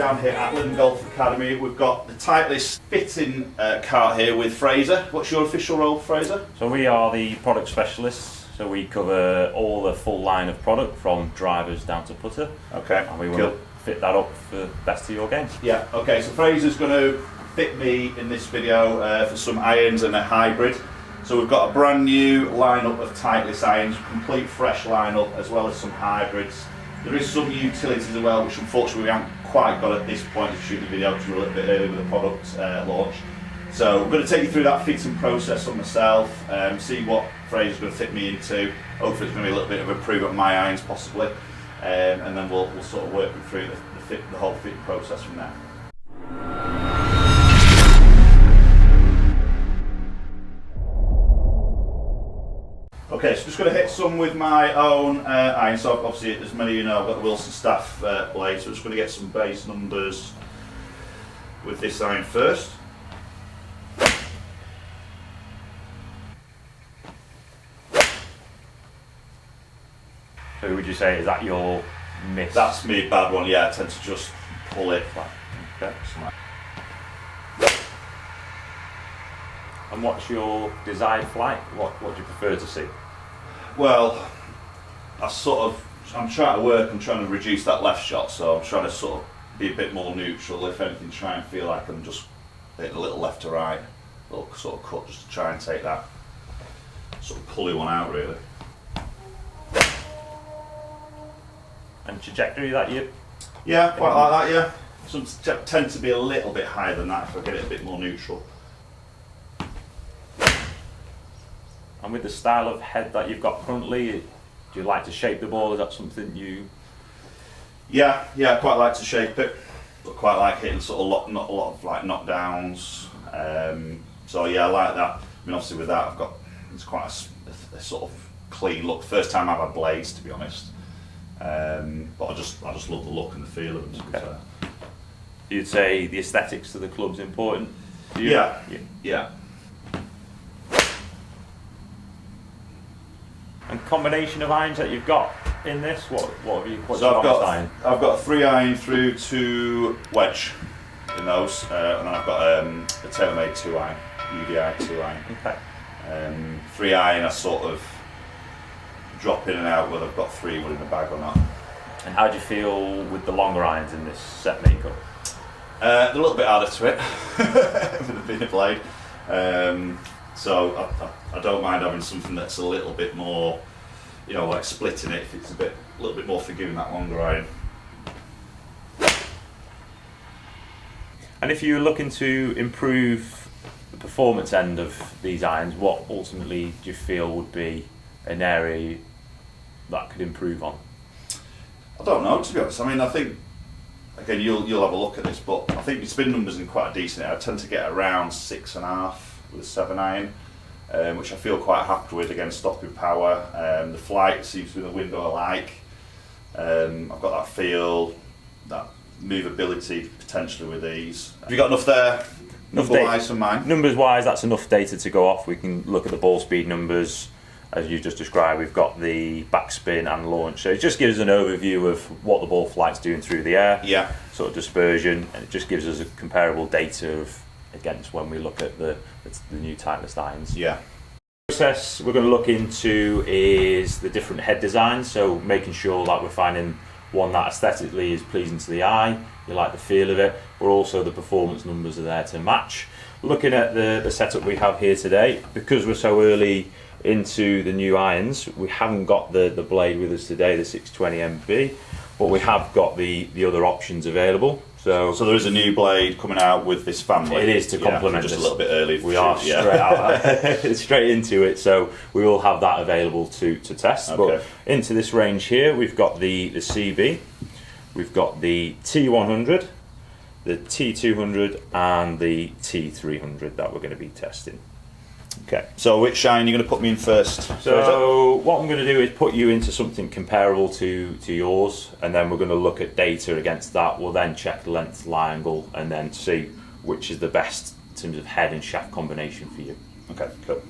down here at Lynn Golf Academy. We've got the Titleist Fitting cart here with Fraser. What's your official role, Fraser? So we are the product specialists. So we cover all the full line of product from drivers down to putter. Okay. And we want to fit that up for the best of your game. Yeah. Okay. So Fraser's going to fit me in this video for some irons and a hybrid. So we've got a brand new lineup of Titleist irons, complete fresh lineup, as well as some hybrids. There is some utilities as well, which unfortunately we haven't quite got at this point to shoot the video because we're a little bit early with the product launch. So I'm going to take you through that fitting process on myself, see what Fraser's going to fit me into. Hopefully it's going to be a little bit of improvement on my irons possibly, and then we'll sort of work through the whole fitting process from there. Okay, so just going to hit some with my own iron. So obviously, as many of you know, I've got the Wilson Staff blade, so I'm just going to get some base numbers with this iron first. So would you say, is that your miss? That's me, bad one, yeah, I tend to just pull it. Okay. And what's your desired flight? What do you prefer to see? Well, I'm trying to reduce that left shot, so I'm trying to sort of be a bit more neutral, if anything, try and feel like I'm just hitting a little left to right, a little sort of cut, just to try and take that sort of pulley one out, really. And trajectory that you? Yeah, quite like that, yeah. Some tend to be a little bit higher than that if I get it a bit more neutral. And with the style of head that you've got currently, do you like to shape the ball? Is that something you... Yeah, I quite like to shape it, but quite like hitting sort of not a lot of like knockdowns. So yeah, I like that. I mean, obviously with that, it's quite a sort of clean look. First time I've had blades, to be honest. But I just love the look and the feel of them. Okay. You'd say the aesthetics of the club's important? Yeah. And combination of irons that you've got in this, what have you? What's so your iron? I've got a 3-iron through to wedge in those, and then I've got a TaylorMade 2-iron, UDI 2-iron. Okay. 3-iron I sort of drop in and out whether I've got 3 wood in the bag or not. And how do you feel with the longer irons in this set makeup? They're a little bit harder to hit with a thinner blade. So I don't mind having something that's a little bit more, you know, like splitting it if it's a little bit more forgiving, that longer iron. And if you're looking to improve the performance end of these irons, what ultimately do you feel would be an area that could improve on? I don't know, to be honest. I mean, I think, again, you'll have a look at this, but I think your spin numbers in quite a decent area. I tend to get around 6.5 with a 7-iron, which I feel quite happy with, again, stopping power. The flight seems to be the window I like. I've got that feel, that movability potentially with these. Have you got enough there? Number-wise for mine? Numbers-wise, that's enough data to go off. We can look at the ball speed numbers. As you just described, we've got the backspin and launch. So it just gives an overview of what the ball flight's doing through the air. Yeah. Sort of dispersion, and it just gives us a comparable data of against when we look at the new Titleist irons. Yeah. The process we're going to look into is the different head designs. So making sure that we're finding one that aesthetically is pleasing to the eye, you like the feel of it, but also the performance numbers are there to match. Looking at the setup we have here today, because we're so early into the new irons, we haven't got the blade with us today, the 620 MB, but we have got the other options available. So there is a new blade coming out with this family. It is to complement just this. A little bit early. We are straight into it, so we will have that available to test. Okay. But into this range here, we've got the CB, we've got the T100, the T200, and the T300 that we're going to be testing. Okay, so which iron are you going to put me in first? So what I'm going to do is put you into something comparable to yours, and then we're going to look at data against that. We'll then check the length, lie angle, and then see which is the best in terms of head and shaft combination for you. Okay, cool.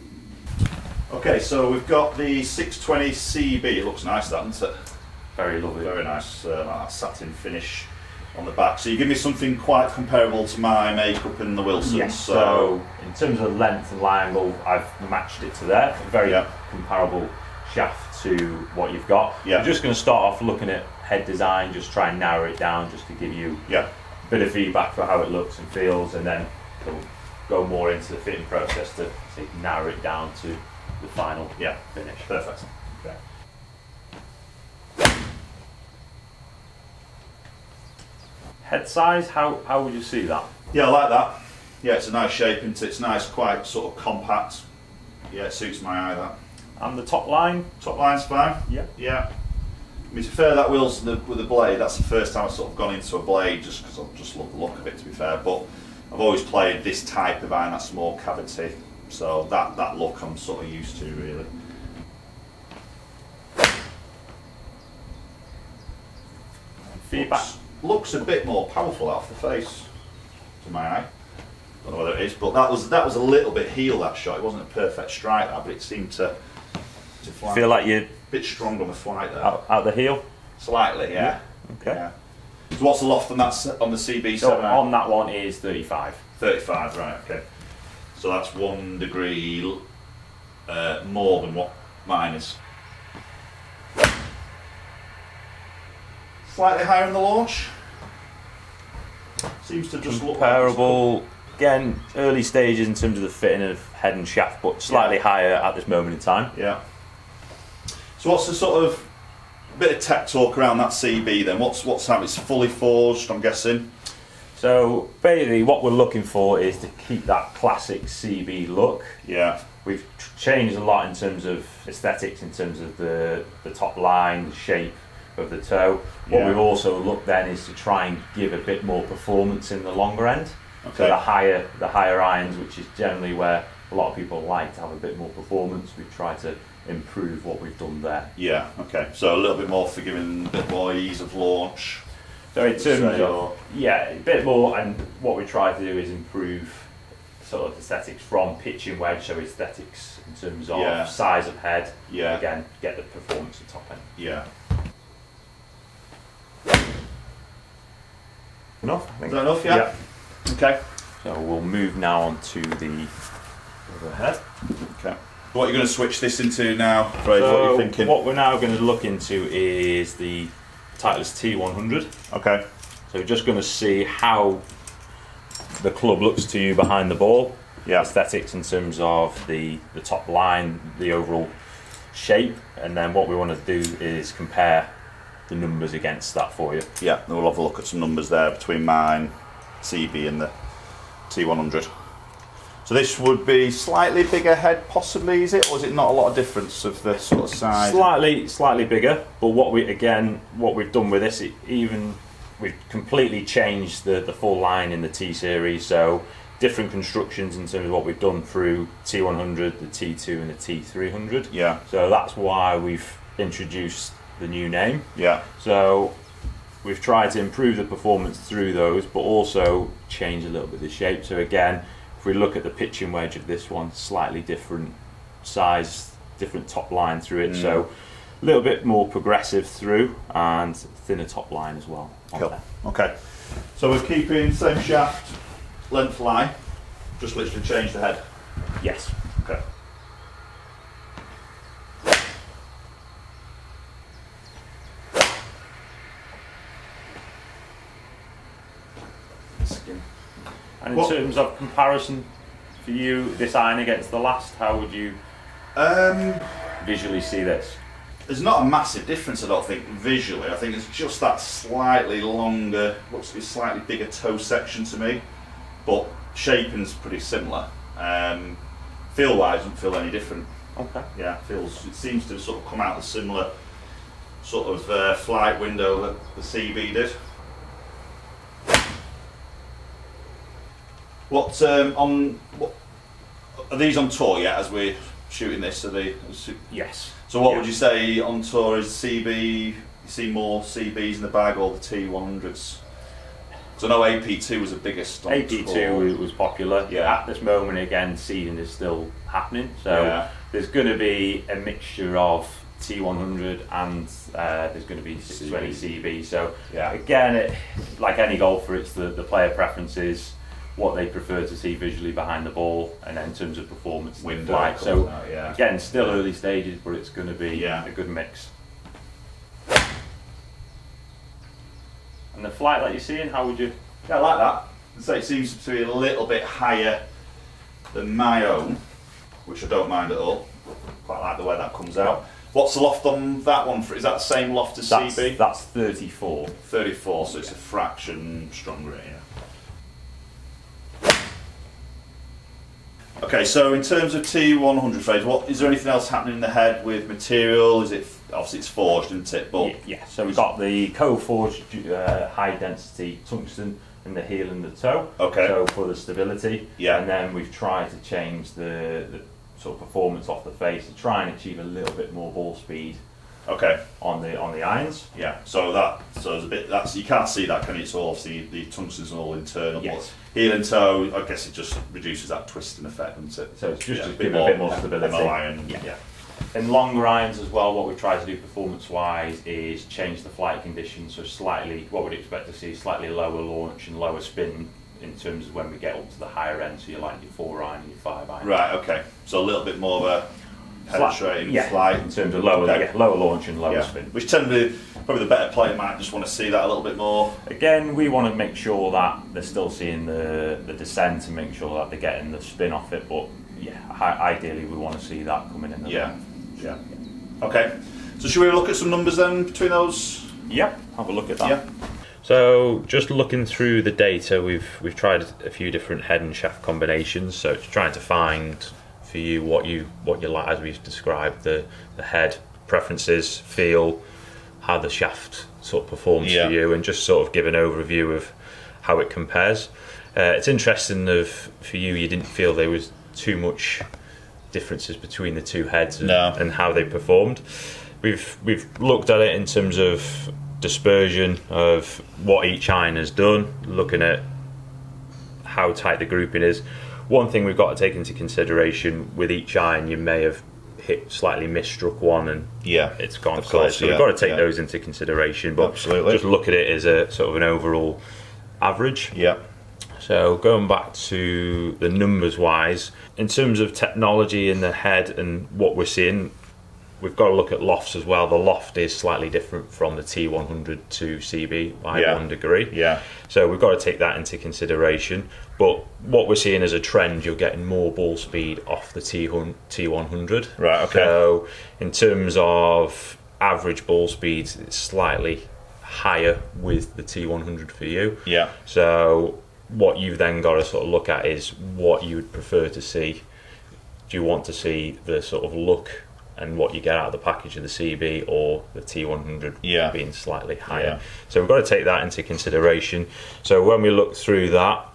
Okay, so we've got the 620 CB. It looks nice, that, doesn't it? Very lovely. Very nice, like that satin finish. on the back. So you give me something quite comparable to my makeup in the Wilsons. Yes. So in terms of length and lie angle, I've matched it to there. Very comparable shaft to what you've got. I'm just going to start off looking at head design, just try and narrow it down, just to give you a bit of feedback for how it looks and feels, and then we'll go more into the fitting process to narrow it down to the final finish. Perfect. Okay. Head size, how would you see that? Yeah, I like that. Yeah, it's a nice shape, isn't it? It's nice, quite sort of compact. Yeah, it suits my eye, that. And the top line? Top line's fine. Yeah. Yeah. I mean, to be fair, that Wilson with the blade, that's the first time I've sort of gone into a blade, just because I just love the look of it, to be fair. But I've always played this type of iron, that small cavity. So that look I'm sort of used to, really. Feedback? Looks a bit more powerful off the face, to my eye. Don't know whether it is, but that was a little bit heel, that shot. It wasn't a perfect strike, that, but it seemed to fly. Feel like you're a bit strong on the flight there. Out the heel? Slightly, yeah. Okay. Yeah. So what's the loft on that on the CB7? So on that one is 35. 35, right, okay. So that's 1 degree more than what mine is. Slightly higher in the launch. Seems to just look comparable. Again, early stages in terms of the fitting of head and shaft, but slightly higher at this moment in time. Yeah. So what's the sort of bit of tech talk around that CB then? What's that? It's fully forged, I'm guessing. So basically, what we're looking for is to keep that classic CB look. Yeah. We've changed a lot in terms of aesthetics, in terms of the top line, the shape of the toe. What we've also looked then is to try and give a bit more performance in the longer end. Okay. So the higher irons, which is generally where a lot of people like to have a bit more performance, we've tried to improve what we've done there. Yeah, okay. So a little bit more forgiving, a bit more ease of launch. So in terms of, a bit more, and what we try to do is improve sort of aesthetics from pitch and wedge, so aesthetics in terms of size of head, again, get the performance at top end. Yeah. Enough, I think. Is that enough, yeah? Okay. So we'll move now on to the other head. Okay. What are you going to switch this into now, Fraser? So what are you thinking? What we're now going to look into is the Titleist T100. Okay. So we're just going to see how the club looks to you behind the ball. Yeah. Aesthetics in terms of the top line, the overall shape, and then what we want to do is compare the numbers against that for you. Yeah, then we'll have a look at some numbers there between mine, CB and the T100. So this would be slightly bigger head possibly, is it? Or is it not a lot of difference of the sort of size? Slightly bigger, but what we've done with this, we've completely changed the full line in the T series, so different constructions in terms of what we've done through T100, the T2 and the T300. Yeah. So that's why we've introduced the new name. Yeah. So we've tried to improve the performance through those, but also change a little bit the shape. So again, if we look at the pitching wedge of this one, slightly different size, different top line through it. So a little bit more progressive through and thinner top line as well. Cool. Okay. So we're keeping same shaft, length line, just literally change the head. Yes. Okay. And in terms of comparison for you, this iron against the last, how would you visually see this? There's not a massive difference, I don't think, visually. I think it's just that slightly longer, looks to be slightly bigger toe section to me, but shaping's pretty similar. Feel-wise, doesn't feel any different. Okay. Yeah, it seems to sort of come out a similar sort of flight window that the CB did. What are these on tour yet? As we're shooting this, are they? Yes. So what would you say on tour is CB? You see more CBs in the bag or the T100s? So I know AP2 was the biggest. On AP2 tour. was popular. Yeah. At this moment, again, seeding is still happening. So there's going to be a mixture of T100 and there's going to be 620 CB. So Yeah. again, like any golfer, it's the player preferences, what they prefer to see visually behind the ball, and then in terms of performance, Window, the flight. So yeah. again, still early stages, but it's going to be a good mix. And the flight that you're seeing, how would you? Yeah, I like that. So it seems to be a little bit higher than my own, which I don't mind at all. Quite like the way that comes out. What's the loft on that one? Is that the same loft as CB? That's 34. 34, so it's a fraction stronger, Okay, so in terms of T100 phase, is there anything else happening in the head with material? Is it obviously it's forged, isn't it? But yeah. So we've got the co-forged high density tungsten in the heel and the toe. Okay. So for the stability. Yeah. And then we've tried to change the sort of performance off the face to try and achieve a little bit more ball speed. Okay. On the irons. Yeah. So there's a bit you can't see that, can you? It's all obviously the tungsten's all internal. Yes. But heel and toe, I guess it just reduces that twisting effect, doesn't it? So it's just to give a bit more stability. More iron. Yeah. In longer irons as well, what we try to do performance-wise is change the flight conditions, so slightly, what we'd expect to see, slightly lower launch and lower spin in terms of when we get up to the higher end, so you like your 4 iron and your 5 iron. Right, okay. So a little bit more of a penetrating flight. In terms of lower launch and lower spin. Which tend to be, probably the better player might just want to see that a little bit more. Again, we want to make sure that they're still seeing the descent and make sure that they're getting the spin off it, but ideally we want to see that coming in. Yeah. Okay. So should we look at some numbers then between those? Yep. Have a look at that. Yeah. So just looking through the data, we've tried a few different head and shaft combinations. So it's trying to find for you what you like, as we've described, the head preferences, feel, how the shaft sort of performs for you, and just sort of give an overview of how it compares. It's interesting for you didn't feel there was too much differences between the two heads and how they performed. We've looked at it in terms of dispersion of what each iron has done, looking at how tight the grouping is. One thing we've got to take into consideration with each iron, you may have slightly misstruck one and it's gone close. So we've got to take those into consideration, but just look at it as a sort of an overall average. Yeah. So going back to the numbers wise, in terms of technology in the head and what we're seeing, we've got to look at lofts as well. The loft is slightly different from the T100 to CB by 1 degree. Yeah. So we've got to take that into consideration. But what we're seeing as a trend, you're getting more ball speed off the T100. Right, okay. So in terms of average ball speeds, it's slightly higher with the T100 for you. Yeah. So what you've then got to sort of look at is what you would prefer to see. Do you want to see the sort of look and what you get out of the package of the CB or the T100 being slightly higher? So we've got to take that into consideration. So when we look through that,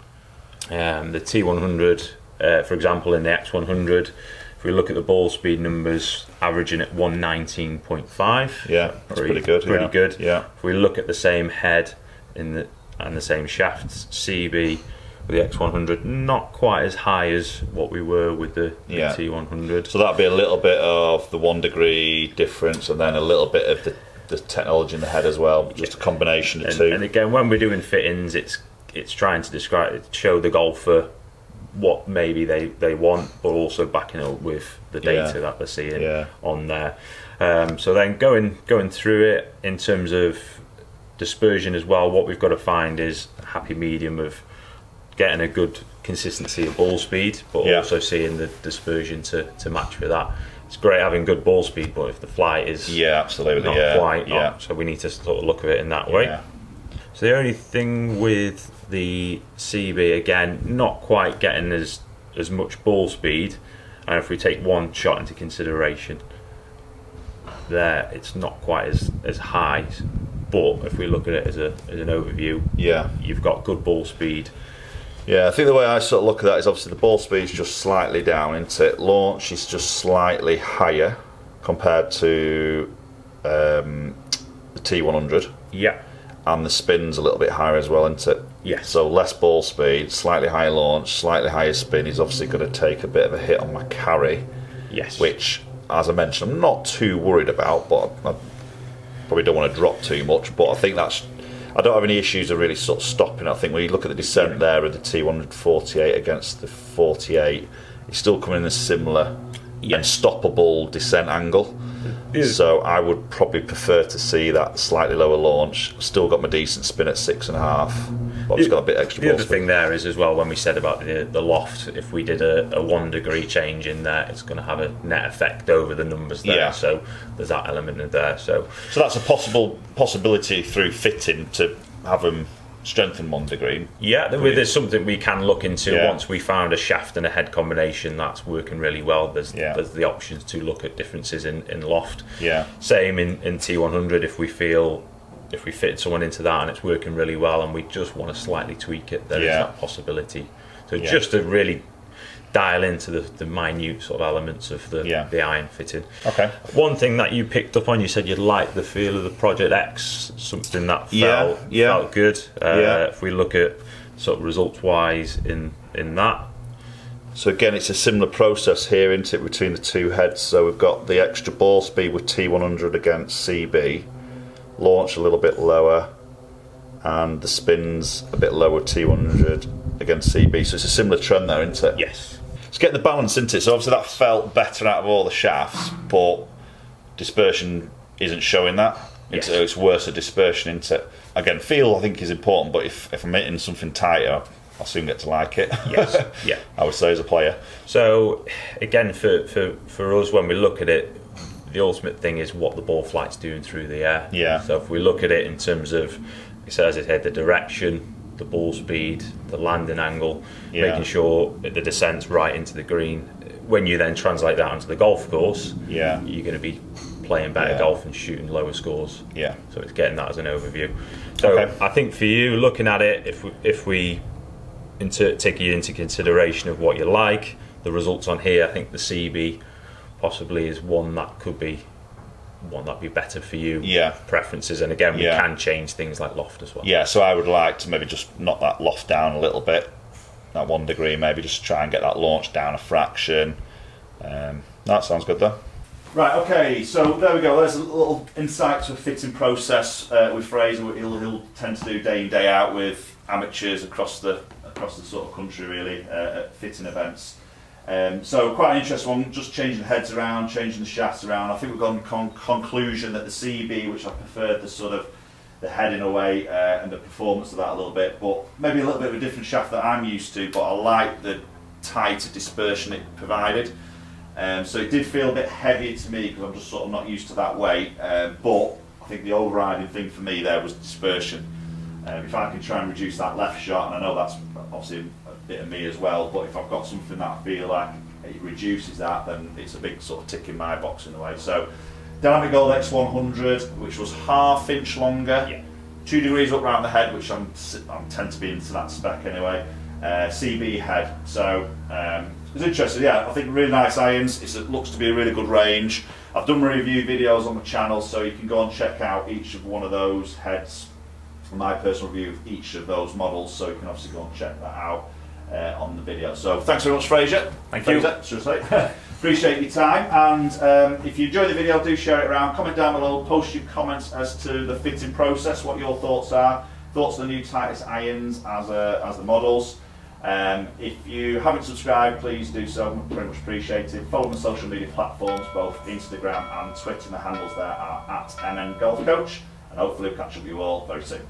the T100, for example, in the X100, if we look at the ball speed numbers, averaging at 119.5. Yeah, that's pretty good. Pretty good. Yeah. If we look at the same head and the same shafts, CB with the X100, not quite as high as what we were with the T100. So that'd be a little bit of the 1 degree difference, and then a little bit of the technology in the head as well. Just a combination of two. And again, when we're doing fittings, it's trying to show the golfer what maybe they want, but also backing it up with the data that they're seeing on there. So then going through it in terms of dispersion as well, what we've got to find is a happy medium of getting a good consistency of ball speed, but also seeing the dispersion to match with that. It's great having good ball speed, but if the flight is not quite, so we need to sort of look at it in that way. So the only thing with the CB, again, not quite getting as much ball speed, and if we take one shot into consideration, there it's not quite as high. But if we look at it as an overview, you've got good ball speed. Yeah, I think the way I sort of look at that is obviously the ball speed is just slightly down, isn't it? Launch is just slightly higher compared to the T100. Yeah. And the spin's a little bit higher as well, isn't it? Yes. So less ball speed, slightly higher launch, slightly higher spin is obviously going to take a bit of a hit on my carry. Yes. Which as I mentioned, I'm not too worried about, but I probably don't want to drop too much. But I think I don't have any issues of really sort of stopping. I think when you look at the descent there of the T100 48 against the 48, it's still coming in a similar and stoppable descent angle. So I would probably prefer to see that slightly lower launch. Still got my decent spin at 6.5. But I've just got a bit extra. The other thing there is as well, when we said about the loft, if we did a 1 degree change in there, it's going to have a net effect over the numbers there. Yeah. So there's that element in there. So that's a possibility through fitting to have them strengthen 1 degree. Yeah, there's something we can look into once we found a shaft and a head combination that's working really well. There's the options to look at differences in loft. Yeah. Same in T100 if we fit someone into that and it's working really well and we just want to slightly tweak it, there is that possibility. So just to really dial into the minute sort of elements of the iron fitting. Okay. One thing that you picked up on, you said you liked the feel of the Project X, something that felt good. If we look at sort of results wise in that. So again, it's a similar process here, isn't it, between the two heads. So we've got the extra ball speed with T100 against CB, launch a little bit lower, and the spins a bit lower T100 against CB. So it's a similar trend there, isn't it? Yes. It's getting the balance, isn't it? So obviously that felt better out of all the shafts, but dispersion isn't showing that. It's worse at dispersion, isn't it? Again, feel I think is important, but if I'm hitting something tighter, I'll soon get to like it. Yes, yeah. I would say as a player. So again, for us, when we look at it, the ultimate thing is what the ball flight's doing through the air. Yeah. So if we look at it in terms of, as I said, the direction, the ball speed, the landing angle, making sure that the descent's right into the green. When you then translate that onto the golf course, you're going to be playing better golf and shooting lower scores. Yeah. So it's getting that as an overview. So I think for you, looking at it, if we take you into consideration of what you like, the results on here, I think the CB possibly is one that could be better for you, preferences, and again we can change things like loft as well. So I would like to maybe just knock that loft down a little bit, that 1 degree, maybe just try and get that launch down a fraction. That sounds good though. Right, okay, so there we go. There's a little insight to a fitting process with Fraser. He'll tend to do day in, day out with amateurs across the sort of country really at fitting events. So quite an interesting one, just changing the heads around, changing the shafts around. I think we've gone to conclusion that the CB, which I preferred the sort of the head in a way and the performance of that a little bit, but maybe a little bit of a different shaft that I'm used to, but I like the tighter dispersion it provided. So it did feel a bit heavier to me because I'm just sort of not used to that weight, but I think the overriding thing for me there was dispersion. If I can try and reduce that left shot, and I know that's obviously a bit of me as well, but if I've got something that I feel like it reduces that, then it's a big sort of tick in my box in a way. So Dynamic Gold X100, which was ½ inch longer, 2 degrees up round the head, which I tend to be into that spec anyway. CB head, so it's interesting. I think really nice irons. It looks to be a really good range. I've done review videos on the channel, so you can go and check out each of one of those heads, my personal review of each of those models, so you can obviously go and check that out on the video. So thanks very much, Fraser. Thank you. Seriously. Appreciate your time, and if you enjoyed the video, do share it around, comment down below, post your comments as to the fitting process, what your thoughts are, thoughts on the new Titleist irons as the models. If you haven't subscribed, please do so, very much appreciated. Follow the social media platforms, both Instagram and Twitter, and the handles there are @MNGolfCoach, and hopefully we'll catch up with you all very soon.